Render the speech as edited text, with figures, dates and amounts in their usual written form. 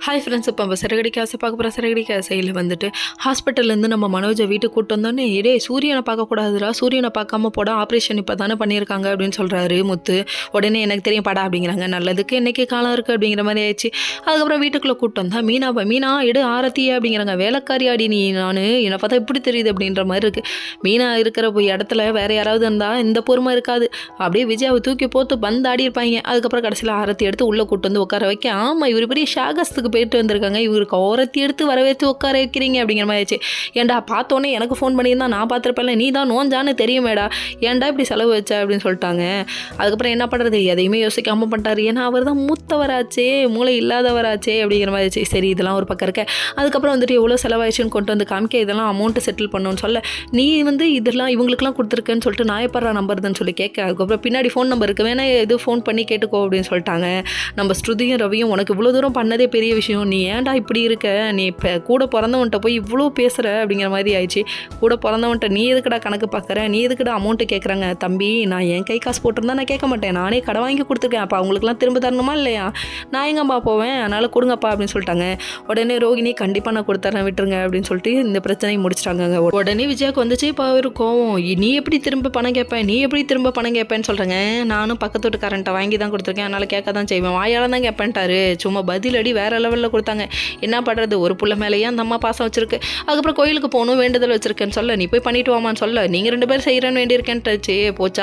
Hi friends, இப்போ நம்ம சிறகடிக்க ஆசை பார்க்க போகிற சிறகடிக்க ஆசையில் வந்துட்டு ஹாஸ்பிட்டல்லேருந்து நம்ம மனோஜை வீட்டுக்கு கூட்டு வந்தோடனே சூரியனை பார்க்கக்கூடாதுடா, சூரியனை பார்க்காம போட ஆப்ரேஷன் இப்போ தானே பண்ணியிருக்காங்க அப்படின்னு சொல்கிறாரு முத்து. உடனே எனக்கு தெரியும் படா அப்படிங்கிறாங்க. நல்லதுக்கு இன்றைக்கி காலம் இருக்குது அப்படிங்கிற மாதிரி ஆயிடுச்சு. அதுக்கப்புறம் வீட்டுக்குள்ளே கூப்பிட்டு வந்தா மீனா எடு ஆரத்தி அப்படிங்கிறாங்க. வேலைக்காரி ஆடி நீ, நான் என்னை பார்த்தா இப்படி தெரியுது அப்படின்ற மாதிரி இருக்குது. மீனா இருக்கிற இடத்துல வேறு யாராவது இருந்தால் இந்த பொறுமை இருக்காது. அப்படியே விஜயாவை தூக்கி போட்டு பந்து ஆடி இருப்பாங்க. அதுக்கப்புறம் கடைசியில் ஆரத்தி எடுத்து உள்ளே கூட்டு வந்து உட்கார வைக்க, ஆமாம் இவர் பெரிய ஷாகஸ்துக்கு போயிட்டு வந்திருக்காங்க, இவருக்கு ஓரத்தி எடுத்து வரவேற்று உட்கார வைக்கிறீங்க அப்படிங்கிற மாதிரி ஆச்சு. ஏன்டா பார்த்தோன்னே எனக்கு ஃபோன் பண்ணியிருந்தா நான் பார்த்துருப்பேன்ல, நீ தான் நோஞ்சான்னு தெரியுமேடா, ஏன்டா இப்படி செலவு வச்ச அப்படின்னு சொல்லிட்டாங்க. அதுக்கப்புறம் என்ன பண்ணுறது, எதையுமே யோசிக்காமல் பண்ணிட்டாரு. ஏன்னா அவர் தான் மூத்தவராச்சே, மூளை இல்லாதவராச்சே அப்படிங்கிற மாதிரி ஆச்சு. சரி இதெல்லாம் ஒரு பக்கம் இருக்க. அதுக்கப்புறம் வந்துட்டு எவ்வளோ செலவாயிடுச்சுன்னு கொண்டு வந்து காமிக்க, இதெல்லாம் அமௌண்ட்டு செட்டில் பண்ணணும்னு சொல்ல, நீ இதெல்லாம் இவங்களுக்குலாம் கொடுத்துருக்கேன்னு சொல்லிட்டு நான் எப்பறா நம்பருதுன்னு சொல்லி கேட்க, அதுக்கப்புறம் பின்னாடி ஃபோன் நம்பர் இருக்குது, வேணா இது ஃபோன் பண்ணி கேட்டுக்கோ அப்படின்னு சொல்லிட்டாங்க. நம்ம ஸ்ருதியும் ரவியும் உனக்கு இவ்வளோ தூரம் பண்ணதே பெரிய விஷயம், நீ ஏன்டா இப்படி இருக்க, நீ இப்போ கூட பிறந்தவன்ட்ட போய் இவ்வளோ பேசுகிற அப்படிங்கிற மாதிரி ஆயிடுச்சு. கூட பிறந்தவன்ட்ட நீ எதுக்குடா கணக்கு பார்க்குற, நீ எதுக்குடா அமௌண்ட்டு கேட்குறாங்க. தம்பி நான் என் கை காசு போட்டிருந்தா நான் கேட்க மாட்டேன், நானே கடை வாங்கி கொடுத்துருக்கேன், அப்போ அவங்களுக்குலாம் திரும்ப தரணுமா இல்லையா, நான் எங்கப்பா போவேன், அதனால் கொடுங்கப்பா அப்படின்னு சொல்லிட்டாங்க. உடனே ரோகிணி கண்டிப்பாக நான் கொடுத்துறேன் விட்டுருங்க அப்படின்னு சொல்லிட்டு இந்த பிரச்சனையை முடிச்சிட்டாங்க. உடனே விஜயாவுக்கு வந்துச்சு இப்போ இருக்கும், நீ எப்படி திரும்ப பணம் கேட்பேன், நீ எப்படி திரும்ப பணம் கேட்பேன்னு சொல்கிறேங்க. நானும் பக்கத்து வீட்டுக்காரன்ட்ட வாங்கி தான் கொடுத்துருக்கேன், அதனால் கேட்க தான் செய்வேன், வாயால் தான் கேட்பேன்ட்டாரு. சும்மா பதிலடி வேறு லெவலில் கொடுத்தாங்க. என்ன பண்ணுறது, ஒரு புள்ள மேலேயே அந்த அம்மா பாசம் வச்சிருக்கு. அதுக்கப்புறம் கோயிலுக்கு போகணும் வேண்டுதல் வச்சிருக்கேன்னு சொல்ல, நீ போய் பண்ணிட்டு வாமான்னு சொல்ல, நீங்கள் 2 பேரும் செய்கிறேன்னு வேண்டியிருக்கேன்ட்டாச்சு. போச்சா